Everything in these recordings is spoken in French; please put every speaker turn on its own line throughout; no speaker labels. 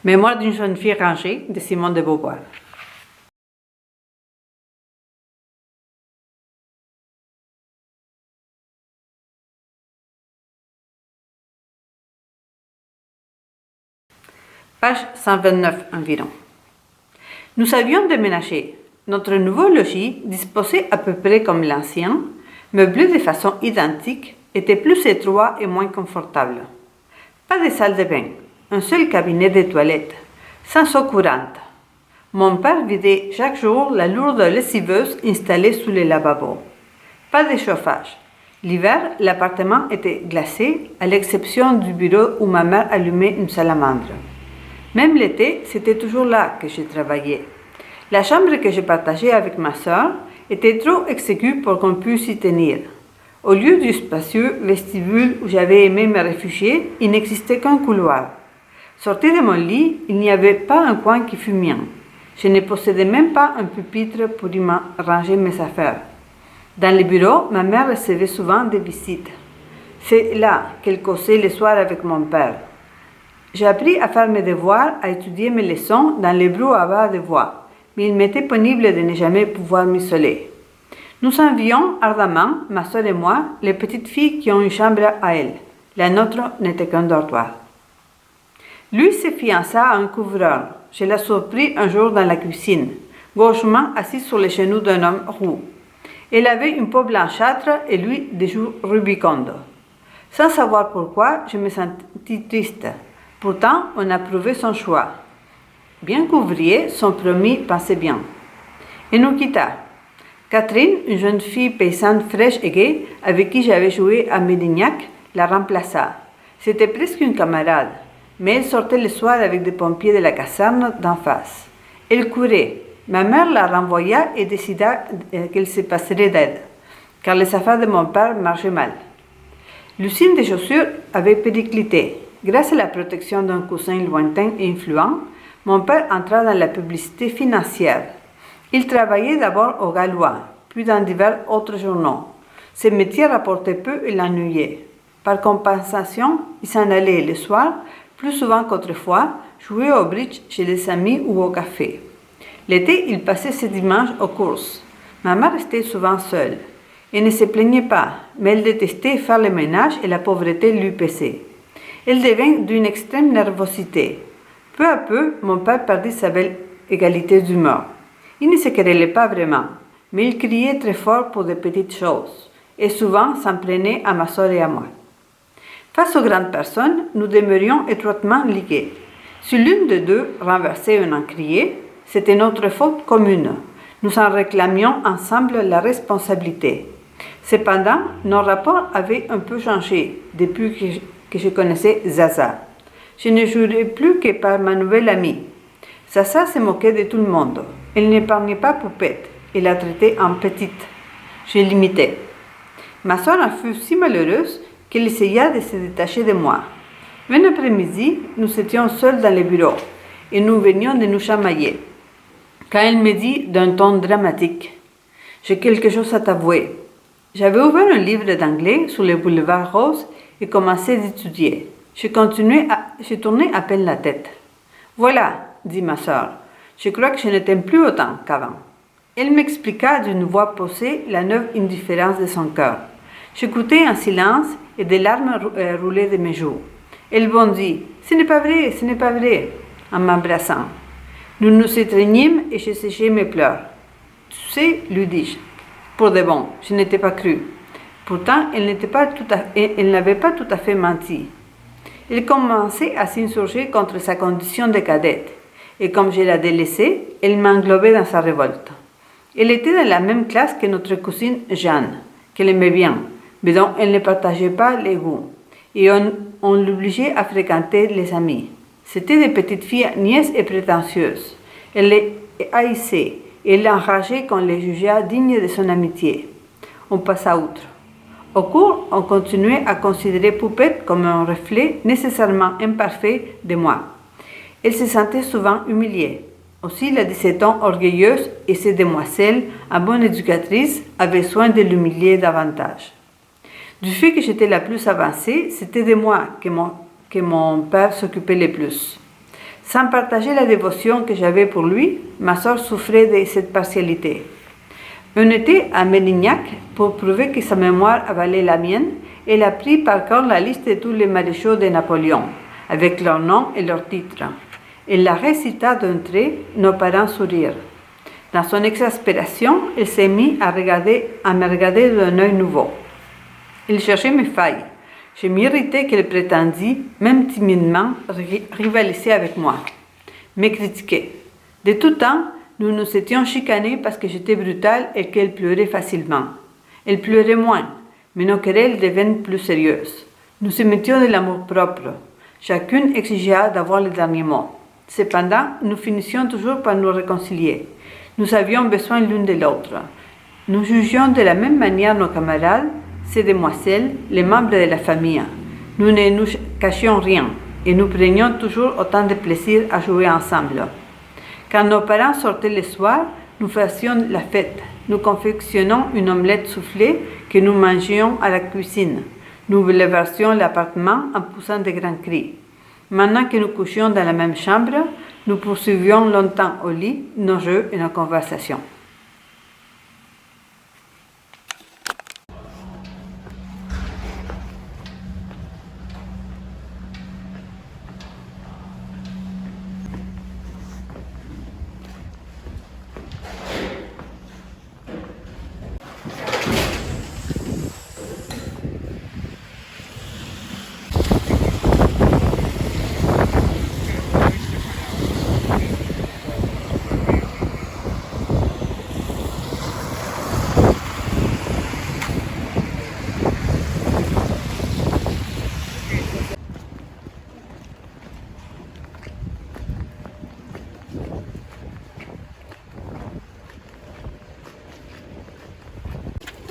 Mémoire d'une jeune fille rangée de Simone de Beauvoir. Page 129 environ. Nous avions déménagé. Notre nouveau logis, disposé à peu près comme l'ancien, meublé de façon identique, était plus étroit et moins confortable. Pas de salle de bain, un seul cabinet de toilette, sans eau courante. Mon père vidait chaque jour la lourde lessiveuse installée sous le lavabo. Pas de chauffage. L'hiver, l'appartement était glacé, à l'exception du bureau où ma mère allumait une salamandre. Même l'été, c'était toujours là que je travaillais. La chambre que je partageais avec ma sœur était trop exiguë pour qu'on puisse y tenir. Au lieu du spacieux vestibule où j'avais aimé me réfugier, il n'existait qu'un couloir. Sorti de mon lit, il n'y avait pas un coin qui fût mien. Je ne possédais même pas un pupitre pour y ranger mes affaires. Dans les bureaux, ma mère recevait souvent des visites. C'est là qu'elle causait le soir avec mon père. J'ai appris à faire mes devoirs, à étudier mes leçons dans les brouhahas de voix, mais il m'était pénible de ne jamais pouvoir m'isoler. Nous envions ardemment, ma soeur et moi, les petites filles qui ont une chambre à elles. La nôtre n'était qu'un dortoir. Lui se fiança à un couvreur. Je l'ai surpris un jour dans la cuisine, gauchement assis sur les genoux d'un homme roux. Elle avait une peau blanchâtre et lui des joues rubicondes. Sans savoir pourquoi, je me sentis triste. Pourtant, on approuvait son choix. Bien qu'ouvrier, son promis pensait bien. Et nous quitta. Catherine, une jeune fille paysanne fraîche et gaie, avec qui j'avais joué à Médignac, la remplaça. C'était presque une camarade, mais elle sortait le soir avec des pompiers de la caserne d'en face. Elle courait. Ma mère la renvoya et décida qu'elle se passerait d'aide, car les affaires de mon père marchaient mal. L'usine des chaussures avait périclité. Grâce à la protection d'un cousin lointain et influent, mon père entra dans la publicité financière. Il travaillait d'abord au Gallois, puis dans divers autres journaux. Ce métier rapportait peu et l'ennuyait. Par compensation, il s'en allait le soir, plus souvent qu'autrefois, jouer au bridge chez des amis ou au café. L'été, il passait ses dimanches aux courses. Ma mère restait souvent seule. Elle ne se plaignait pas, mais elle détestait faire le ménage et la pauvreté lui pesait. Elle devint d'une extrême nervosité. Peu à peu, mon père perdit sa belle égalité d'humeur. Il ne se querellait pas vraiment, mais il criait très fort pour de petites choses, et souvent s'en prenait à ma soeur et à moi. Face aux grandes personnes, nous demeurions étroitement ligués. Si l'une de deux renversait un encrier, c'était notre faute commune. Nous en réclamions ensemble la responsabilité. Cependant, nos rapports avaient un peu changé depuis que je connaissais Zaza. Je ne jurais plus que par ma nouvelle amie. Zaza se moquait de tout le monde. Elle n'épargnait pas Poupette et la traitait en petite. Je l'imitais. Ma soeur en fut si malheureuse qu'elle essaya de se détacher de moi. Un après-midi, nous étions seuls dans le bureau et nous venions de nous chamailler. Quand elle me dit d'un ton dramatique, « J'ai quelque chose à t'avouer. » J'avais ouvert un livre d'anglais sur le boulevard Rose et commençais d'étudier. Je tournais à peine la tête. « Voilà, dit ma sœur, je crois que je ne t'aime plus autant qu'avant. » Elle m'expliqua d'une voix posée la neuve indifférence de son cœur. J'écoutais en silence et des larmes roulaient de mes joues. Elle bondit. « Ce n'est pas vrai, ce n'est pas vrai !» en m'embrassant. Nous nous étreignîmes et je séchai mes pleurs. « Tu sais, lui dis-je. Pour de bon, je n'étais pas crue. » Pourtant, elle n'avait pas tout à fait menti. Elle commençait à s'insurger contre sa condition de cadette, et comme je la délaissais, elle m'englobait dans sa révolte. Elle était dans la même classe que notre cousine Jeanne, qu'elle aimait bien, mais dont elle ne partageait pas les goûts, et on l'obligeait à fréquenter les amis. C'étaient des petites filles niaises et prétentieuses. Elle les haïssait, et l'enrageait qu'on les jugeât dignes de son amitié. On passa outre. Au cours, on continuait à considérer Poupette comme un reflet nécessairement imparfait de moi. Elle se sentait souvent humiliée. Aussi, la 17 ans orgueilleuse et ces demoiselles, en bonne éducatrice, avaient soin de l'humilier davantage. Du fait que j'étais la plus avancée, c'était de moi que mon père s'occupait le plus. Sans partager la dévotion que j'avais pour lui, ma sœur souffrait de cette partialité. Un été, à Mérignac, pour prouver que sa mémoire avalait la mienne, elle a pris par cœur la liste de tous les maréchaux de Napoléon, avec leurs noms et leurs titres. Elle la récita d'un trait, nos parents sourirent. Dans son exaspération, elle s'est mise à me regarder d'un œil nouveau. Elle cherchait mes failles. Je m'irritais qu'elle prétendît, même timidement, rivaliser avec moi, me critiquer. De tout temps, nous nous étions chicanés parce que j'étais brutale et qu'elle pleurait facilement. Elle pleurait moins, mais nos querelles devenaient plus sérieuses. Nous émettions de l'amour-propre. Chacune exigeait d'avoir le dernier mot. Cependant, nous finissions toujours par nous réconcilier. Nous avions besoin l'une de l'autre. Nous jugions de la même manière nos camarades, ces demoiselles, les membres de la famille. Nous ne nous cachions rien et nous prenions toujours autant de plaisir à jouer ensemble. Quand nos parents sortaient le soir, nous faisions la fête. Nous confectionnons une omelette soufflée que nous mangions à la cuisine. Nous bouleversions l'appartement en poussant de grands cris. Maintenant que nous couchions dans la même chambre, nous poursuivions longtemps au lit nos jeux et nos conversations.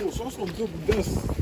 Oh, zoals ontdekt best.